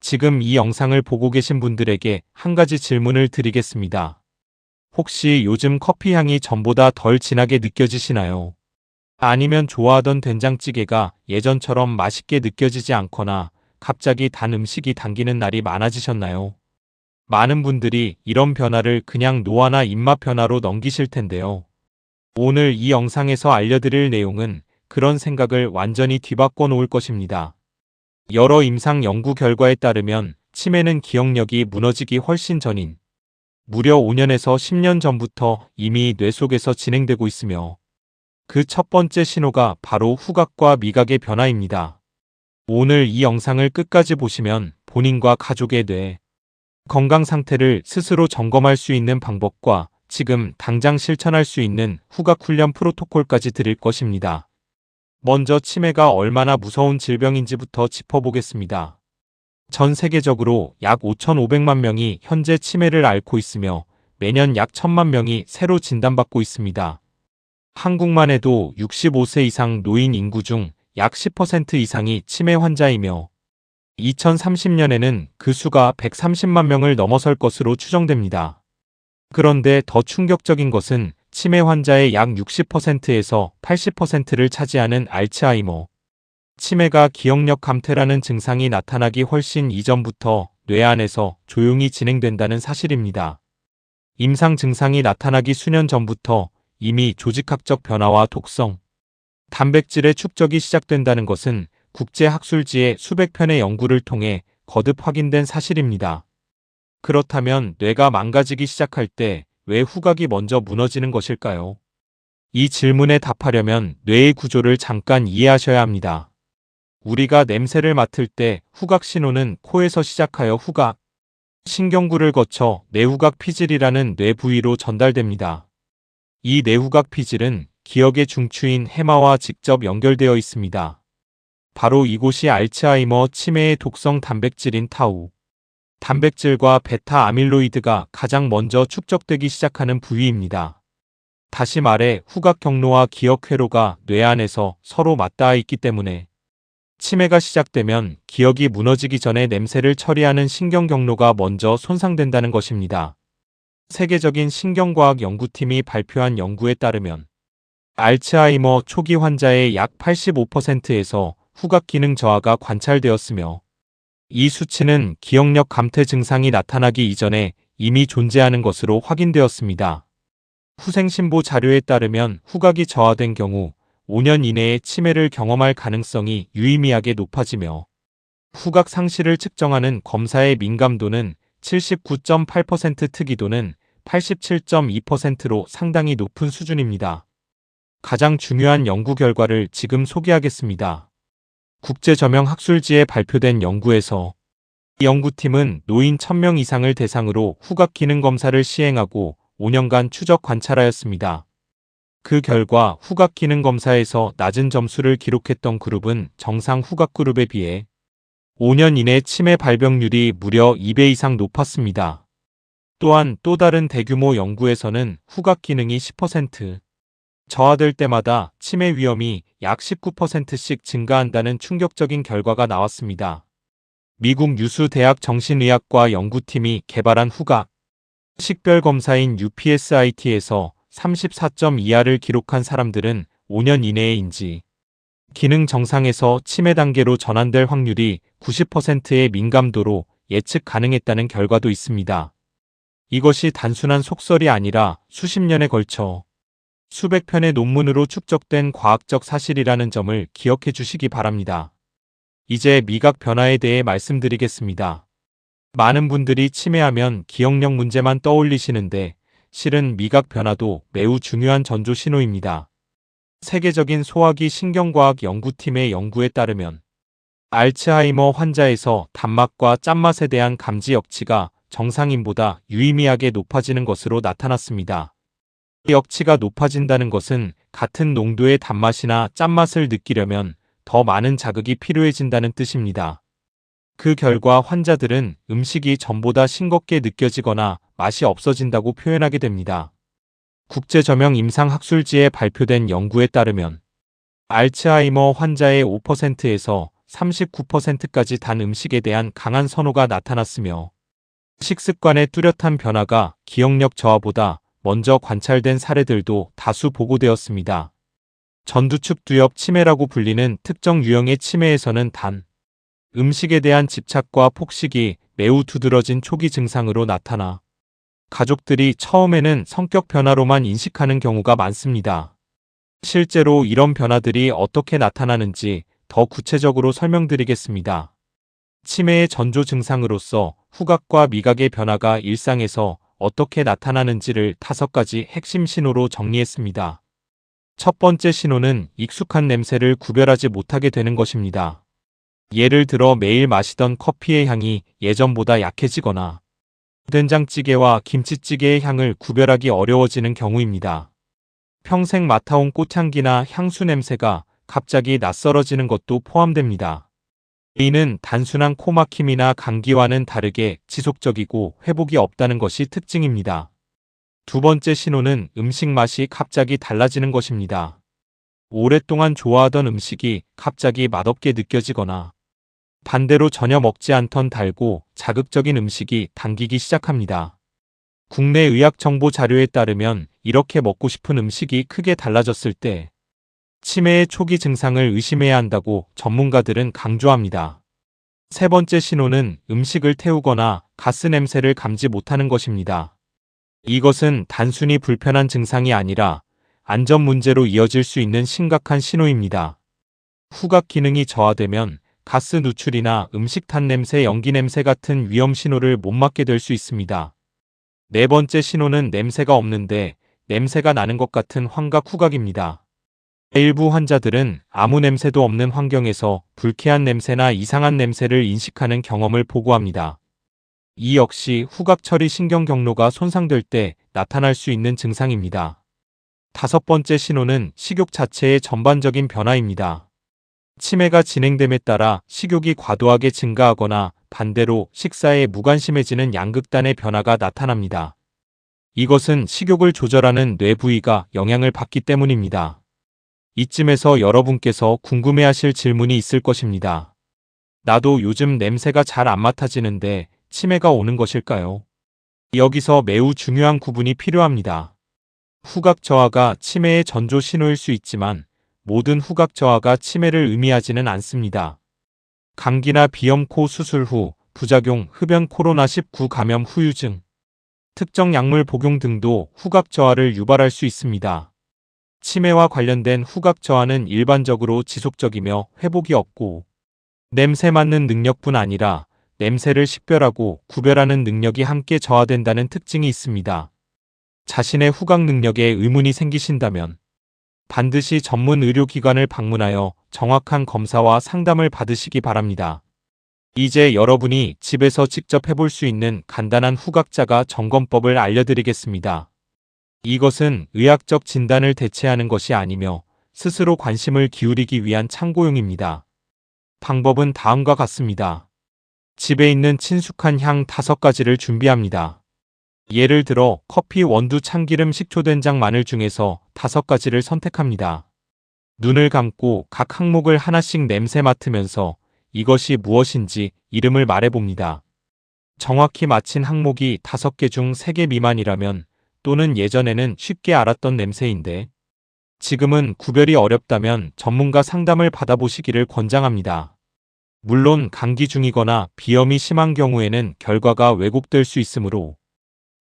지금 이 영상을 보고 계신 분들에게 한 가지 질문을 드리겠습니다. 혹시 요즘 커피 향이 전보다 덜 진하게 느껴지시나요? 아니면 좋아하던 된장찌개가 예전처럼 맛있게 느껴지지 않거나 갑자기 단 음식이 당기는 날이 많아지셨나요? 많은 분들이 이런 변화를 그냥 노화나 입맛 변화로 넘기실 텐데요. 오늘 이 영상에서 알려드릴 내용은 그런 생각을 완전히 뒤바꿔 놓을 것입니다. 여러 임상 연구 결과에 따르면 치매는 기억력이 무너지기 훨씬 전인 무려 5년에서 10년 전부터 이미 뇌 속에서 진행되고 있으며 그 첫 번째 신호가 바로 후각과 미각의 변화입니다. 오늘 이 영상을 끝까지 보시면 본인과 가족의 뇌 건강 상태를 스스로 점검할 수 있는 방법과 지금 당장 실천할 수 있는 후각 훈련 프로토콜까지 드릴 것입니다. 먼저 치매가 얼마나 무서운 질병인지부터 짚어보겠습니다. 전 세계적으로 약 5,500만 명이 현재 치매를 앓고 있으며 매년 약 1,000만 명이 새로 진단받고 있습니다. 한국만 해도 65세 이상 노인 인구 중 약 10% 이상이 치매 환자이며 2030년에는 그 수가 130만 명을 넘어설 것으로 추정됩니다. 그런데 더 충격적인 것은 치매 환자의 약 60%에서 80%를 차지하는 알츠하이머. 치매가 기억력 감퇴라는 증상이 나타나기 훨씬 이전부터 뇌 안에서 조용히 진행된다는 사실입니다. 임상 증상이 나타나기 수년 전부터 이미 조직학적 변화와 독성, 단백질의 축적이 시작된다는 것은 국제학술지의 수백 편의 연구를 통해 거듭 확인된 사실입니다. 그렇다면 뇌가 망가지기 시작할 때 왜 후각이 먼저 무너지는 것일까요? 이 질문에 답하려면 뇌의 구조를 잠깐 이해하셔야 합니다. 우리가 냄새를 맡을 때 후각 신호는 코에서 시작하여 후각, 신경구를 거쳐 내후각 피질이라는 뇌 부위로 전달됩니다. 이 내후각 피질은 기억의 중추인 해마와 직접 연결되어 있습니다. 바로 이곳이 알츠하이머 치매의 독성 단백질인 타우, 단백질과 베타 아밀로이드가 가장 먼저 축적되기 시작하는 부위입니다. 다시 말해 후각 경로와 기억 회로가 뇌 안에서 서로 맞닿아 있기 때문에 치매가 시작되면 기억이 무너지기 전에 냄새를 처리하는 신경 경로가 먼저 손상된다는 것입니다. 세계적인 신경과학 연구팀이 발표한 연구에 따르면 알츠하이머 초기 환자의 약 85%에서 후각 기능 저하가 관찰되었으며 이 수치는 기억력 감퇴 증상이 나타나기 이전에 이미 존재하는 것으로 확인되었습니다. 후생신보 자료에 따르면 후각이 저하된 경우 5년 이내에 치매를 경험할 가능성이 유의미하게 높아지며 후각 상실을 측정하는 검사의 민감도는 79.8%, 특이도는 87.2%로 상당히 높은 수준입니다. 가장 중요한 연구 결과를 지금 소개하겠습니다. 국제저명 학술지에 발표된 연구에서 이 연구팀은 노인 1,000명 이상을 대상으로 후각 기능 검사를 시행하고 5년간 추적 관찰하였습니다. 그 결과 후각 기능 검사에서 낮은 점수를 기록했던 그룹은 정상 후각 그룹에 비해 5년 이내 치매 발병률이 무려 2배 이상 높았습니다. 또한 또 다른 대규모 연구에서는 후각 기능이 10% 저하될 때마다 치매 위험이 약 19%씩 증가한다는 충격적인 결과가 나왔습니다. 미국 유수 대학 정신의학과 연구팀이 개발한 후각 식별 검사인 UPSIT에서 34점 이하를 기록한 사람들은 5년 이내에 인지 기능 정상에서 치매 단계로 전환될 확률이 90%의 민감도로 예측 가능했다는 결과도 있습니다. 이것이 단순한 속설이 아니라 수십 년에 걸쳐 수백 편의 논문으로 축적된 과학적 사실이라는 점을 기억해 주시기 바랍니다. 이제 미각 변화에 대해 말씀드리겠습니다. 많은 분들이 치매하면 기억력 문제만 떠올리시는데 실은 미각 변화도 매우 중요한 전조 신호입니다. 세계적인 소화기 신경과학 연구팀의 연구에 따르면 알츠하이머 환자에서 단맛과 짠맛에 대한 감지 역치가 정상인보다 유의미하게 높아지는 것으로 나타났습니다. 역치가 높아진다는 것은 같은 농도의 단맛이나 짠맛을 느끼려면 더 많은 자극이 필요해진다는 뜻입니다. 그 결과 환자들은 음식이 전보다 싱겁게 느껴지거나 맛이 없어진다고 표현하게 됩니다. 국제저명 임상학술지에 발표된 연구에 따르면 알츠하이머 환자의 5%에서 39%까지 단 음식에 대한 강한 선호가 나타났으며 식습관의 뚜렷한 변화가 기억력 저하보다 먼저 관찰된 사례들도 다수 보고되었습니다. 전두축두엽 치매라고 불리는 특정 유형의 치매에서는 단 음식에 대한 집착과 폭식이 매우 두드러진 초기 증상으로 나타나 가족들이 처음에는 성격 변화로만 인식하는 경우가 많습니다. 실제로 이런 변화들이 어떻게 나타나는지 더 구체적으로 설명드리겠습니다. 치매의 전조 증상으로서 후각과 미각의 변화가 일상에서 어떻게 나타나는지를 5가지 핵심 신호로 정리했습니다. 첫 번째 신호는 익숙한 냄새를 구별하지 못하게 되는 것입니다. 예를 들어 매일 마시던 커피의 향이 예전보다 약해지거나 된장찌개와 김치찌개의 향을 구별하기 어려워지는 경우입니다. 평생 맡아온 꽃향기나 향수 냄새가 갑자기 낯설어지는 것도 포함됩니다. 이는 단순한 코막힘이나 감기와는 다르게 지속적이고 회복이 없다는 것이 특징입니다. 두 번째 신호는 음식 맛이 갑자기 달라지는 것입니다. 오랫동안 좋아하던 음식이 갑자기 맛없게 느껴지거나 반대로 전혀 먹지 않던 달고 자극적인 음식이 당기기 시작합니다. 국내 의학 정보 자료에 따르면 이렇게 먹고 싶은 음식이 크게 달라졌을 때 치매의 초기 증상을 의심해야 한다고 전문가들은 강조합니다. 세 번째 신호는 음식을 태우거나 가스 냄새를 감지 못하는 것입니다. 이것은 단순히 불편한 증상이 아니라 안전 문제로 이어질 수 있는 심각한 신호입니다. 후각 기능이 저하되면 가스 누출이나 음식 탄 냄새, 연기 냄새 같은 위험 신호를 못 맡게 될 수 있습니다. 네 번째 신호는 냄새가 없는데 냄새가 나는 것 같은 환각 후각입니다. 일부 환자들은 아무 냄새도 없는 환경에서 불쾌한 냄새나 이상한 냄새를 인식하는 경험을 보고합니다. 이 역시 후각 처리 신경 경로가 손상될 때 나타날 수 있는 증상입니다. 다섯 번째 신호는 식욕 자체의 전반적인 변화입니다. 치매가 진행됨에 따라 식욕이 과도하게 증가하거나 반대로 식사에 무관심해지는 양극단의 변화가 나타납니다. 이것은 식욕을 조절하는 뇌 부위가 영향을 받기 때문입니다. 이쯤에서 여러분께서 궁금해하실 질문이 있을 것입니다. 나도 요즘 냄새가 잘 안 맡아지는데 치매가 오는 것일까요? 여기서 매우 중요한 구분이 필요합니다. 후각 저하가 치매의 전조 신호일 수 있지만 모든 후각 저하가 치매를 의미하지는 않습니다. 감기나 비염 코 수술 후, 부작용, 흡연 코로나19 감염 후유증, 특정 약물 복용 등도 후각 저하를 유발할 수 있습니다. 치매와 관련된 후각 저하는 일반적으로 지속적이며 회복이 없고 냄새 맡는 능력뿐 아니라 냄새를 식별하고 구별하는 능력이 함께 저하된다는 특징이 있습니다. 자신의 후각 능력에 의문이 생기신다면 반드시 전문 의료기관을 방문하여 정확한 검사와 상담을 받으시기 바랍니다. 이제 여러분이 집에서 직접 해볼 수 있는 간단한 후각자가 점검법을 알려드리겠습니다. 이것은 의학적 진단을 대체하는 것이 아니며 스스로 관심을 기울이기 위한 참고용입니다. 방법은 다음과 같습니다. 집에 있는 친숙한 향 5가지를 준비합니다. 예를 들어 커피, 원두, 참기름, 식초, 된장, 마늘 중에서 5가지를 선택합니다. 눈을 감고 각 항목을 하나씩 냄새 맡으면서 이것이 무엇인지 이름을 말해봅니다. 정확히 맞힌 항목이 5개 중 3개 미만이라면 또는 예전에는 쉽게 알았던 냄새인데 지금은 구별이 어렵다면 전문가 상담을 받아보시기를 권장합니다. 물론 감기 중이거나 비염이 심한 경우에는 결과가 왜곡될 수 있으므로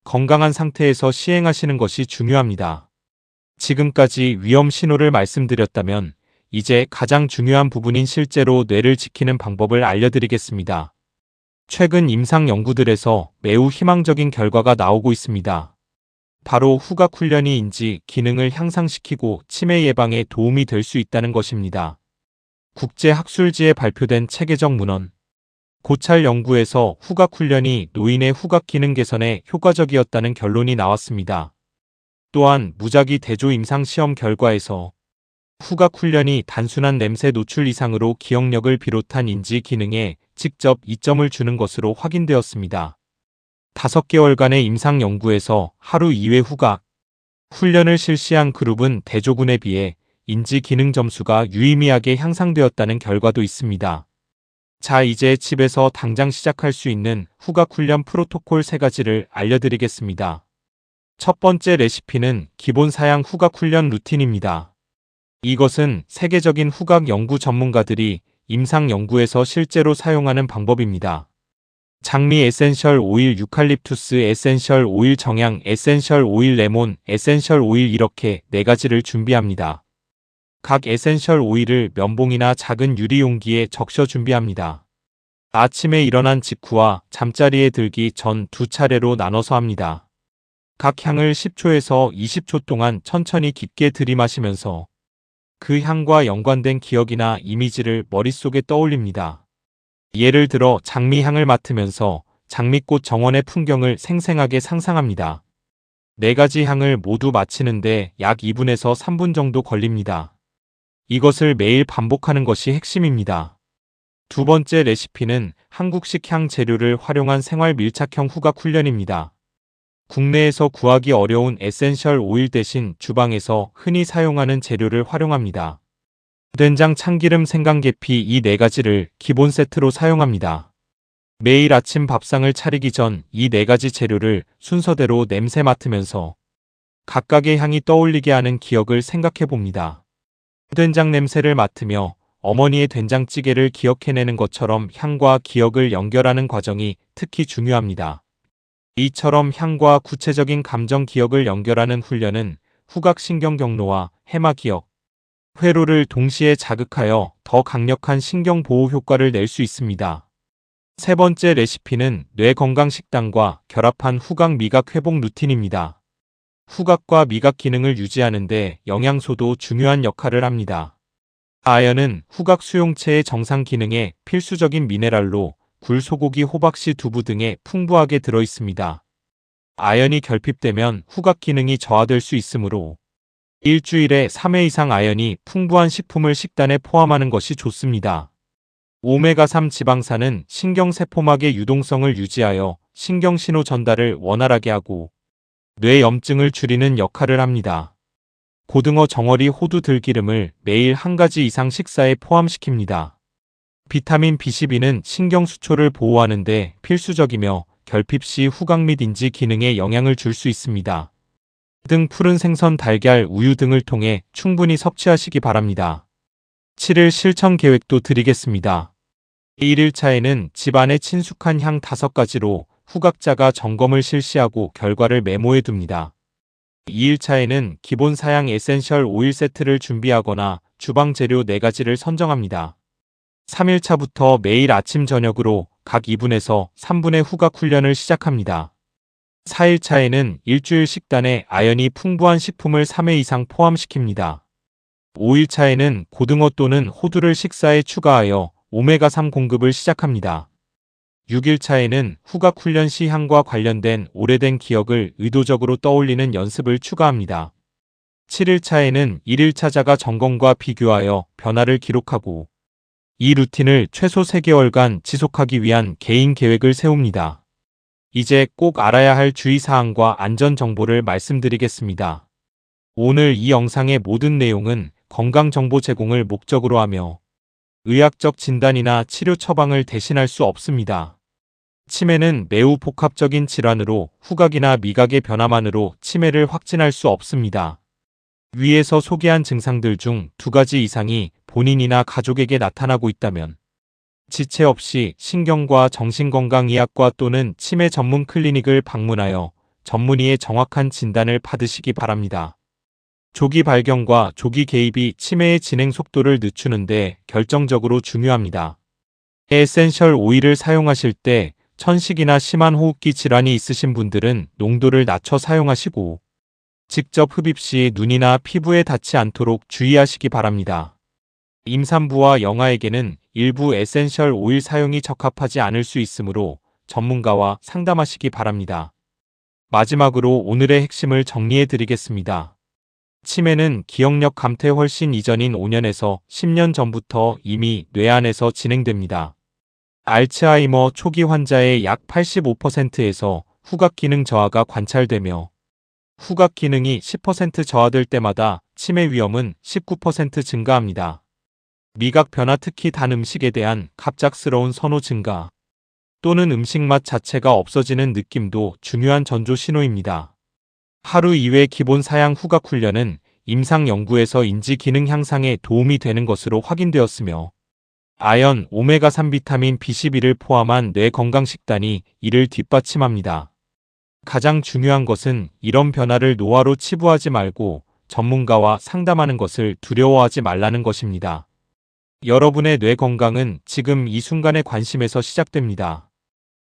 건강한 상태에서 시행하시는 것이 중요합니다. 지금까지 위험 신호를 말씀드렸다면 이제 가장 중요한 부분인 실제로 뇌를 지키는 방법을 알려드리겠습니다. 최근 임상 연구들에서 매우 희망적인 결과가 나오고 있습니다. 바로 후각 훈련이 인지 기능을 향상시키고 치매 예방에 도움이 될 수 있다는 것입니다. 국제학술지에 발표된 체계적 문헌 고찰 연구에서 후각 훈련이 노인의 후각 기능 개선에 효과적이었다는 결론이 나왔습니다. 또한 무작위 대조 임상 시험 결과에서 후각 훈련이 단순한 냄새 노출 이상으로 기억력을 비롯한 인지 기능에 직접 이점을 주는 것으로 확인되었습니다. 5개월간의 임상 연구에서 하루 2회 후각 훈련을 실시한 그룹은 대조군에 비해 인지 기능 점수가 유의미하게 향상되었다는 결과도 있습니다. 자, 이제 집에서 당장 시작할 수 있는 후각 훈련 프로토콜 3가지를 알려드리겠습니다. 첫 번째 레시피는 기본 사양 후각 훈련 루틴입니다. 이것은 세계적인 후각 연구 전문가들이 임상 연구에서 실제로 사용하는 방법입니다. 장미 에센셜 오일, 유칼립투스 에센셜 오일, 정향 에센셜 오일, 레몬 에센셜 오일, 이렇게 4가지를 준비합니다. 각 에센셜 오일을 면봉이나 작은 유리 용기에 적셔 준비합니다. 아침에 일어난 직후와 잠자리에 들기 전 2차례로 나눠서 합니다. 각 향을 10초에서 20초 동안 천천히 깊게 들이마시면서 그 향과 연관된 기억이나 이미지를 머릿속에 떠올립니다. 예를 들어 장미향을 맡으면서 장미꽃 정원의 풍경을 생생하게 상상합니다. 4가지 향을 모두 마치는데 약 2분에서 3분 정도 걸립니다. 이것을 매일 반복하는 것이 핵심입니다. 두 번째 레시피는 한국식 향 재료를 활용한 생활 밀착형 후각 훈련입니다. 국내에서 구하기 어려운 에센셜 오일 대신 주방에서 흔히 사용하는 재료를 활용합니다. 된장, 참기름, 생강계피, 이 4가지를 기본 세트로 사용합니다. 매일 아침 밥상을 차리기 전 이 4가지 재료를 순서대로 냄새 맡으면서 각각의 향이 떠올리게 하는 기억을 생각해 봅니다. 된장 냄새를 맡으며 어머니의 된장찌개를 기억해내는 것처럼 향과 기억을 연결하는 과정이 특히 중요합니다. 이처럼 향과 구체적인 감정 기억을 연결하는 훈련은 후각신경 경로와 해마기억, 회로를 동시에 자극하여 더 강력한 신경보호 효과를 낼 수 있습니다. 세 번째 레시피는 뇌건강식단과 결합한 후각 미각 회복 루틴입니다. 후각과 미각 기능을 유지하는 데 영양소도 중요한 역할을 합니다. 아연은 후각 수용체의 정상 기능에 필수적인 미네랄로 굴, 소고기, 호박씨, 두부 등에 풍부하게 들어있습니다. 아연이 결핍되면 후각 기능이 저하될 수 있으므로 일주일에 3회 이상 아연이 풍부한 식품을 식단에 포함하는 것이 좋습니다. 오메가3 지방산은 신경세포막의 유동성을 유지하여 신경신호 전달을 원활하게 하고 뇌 염증을 줄이는 역할을 합니다. 고등어, 정어리, 호두, 들기름을 매일 1가지 이상 식사에 포함시킵니다. 비타민 B12는 신경수초를 보호하는 데 필수적이며 결핍 시 후각 및 인지 기능에 영향을 줄 수 있습니다. 등 푸른 생선, 달걀, 우유 등을 통해 충분히 섭취하시기 바랍니다. 7일 실천 계획도 드리겠습니다. 1일차에는 집안의 친숙한 향 5가지로 후각자가 점검을 실시하고 결과를 메모해 둡니다. 2일차에는 기본 사양 에센셜 오일 세트를 준비하거나 주방 재료 4가지를 선정합니다. 3일차부터 매일 아침 저녁으로 각 2분에서 3분의 후각 훈련을 시작합니다. 4일차에는 일주일 식단에 아연이 풍부한 식품을 3회 이상 포함시킵니다. 5일차에는 고등어 또는 호두를 식사에 추가하여 오메가3 공급을 시작합니다. 6일차에는 후각 훈련 시 향과 관련된 오래된 기억을 의도적으로 떠올리는 연습을 추가합니다. 7일차에는 1일차 자가 점검과 비교하여 변화를 기록하고 이 루틴을 최소 3개월간 지속하기 위한 개인 계획을 세웁니다. 이제 꼭 알아야 할 주의사항과 안전정보를 말씀드리겠습니다. 오늘 이 영상의 모든 내용은 건강정보 제공을 목적으로 하며 의학적 진단이나 치료 처방을 대신할 수 없습니다. 치매는 매우 복합적인 질환으로 후각이나 미각의 변화만으로 치매를 확진할 수 없습니다. 위에서 소개한 증상들 중 2가지 이상이 본인이나 가족에게 나타나고 있다면 지체 없이 신경과 정신건강의학과 또는 치매 전문 클리닉을 방문하여 전문의의 정확한 진단을 받으시기 바랍니다. 조기 발견과 조기 개입이 치매의 진행 속도를 늦추는 데 결정적으로 중요합니다. 에센셜 오일을 사용하실 때 천식이나 심한 호흡기 질환이 있으신 분들은 농도를 낮춰 사용하시고 직접 흡입 시 눈이나 피부에 닿지 않도록 주의하시기 바랍니다. 임산부와 영아에게는 일부 에센셜 오일 사용이 적합하지 않을 수 있으므로 전문가와 상담하시기 바랍니다. 마지막으로 오늘의 핵심을 정리해 드리겠습니다. 치매는 기억력 감퇴 훨씬 이전인 5년에서 10년 전부터 이미 뇌 안에서 진행됩니다. 알츠하이머 초기 환자의 약 85%에서 후각 기능 저하가 관찰되며 후각 기능이 10% 저하될 때마다 치매 위험은 19% 증가합니다. 미각 변화, 특히 단 음식에 대한 갑작스러운 선호 증가 또는 음식 맛 자체가 없어지는 느낌도 중요한 전조 신호입니다. 하루 2회 기본 사양 후각 훈련은 임상 연구에서 인지 기능 향상에 도움이 되는 것으로 확인되었으며 아연, 오메가3 비타민 B12를 포함한 뇌 건강 식단이 이를 뒷받침합니다. 가장 중요한 것은 이런 변화를 노화로 치부하지 말고 전문가와 상담하는 것을 두려워하지 말라는 것입니다. 여러분의 뇌 건강은 지금 이 순간의 관심에서 시작됩니다.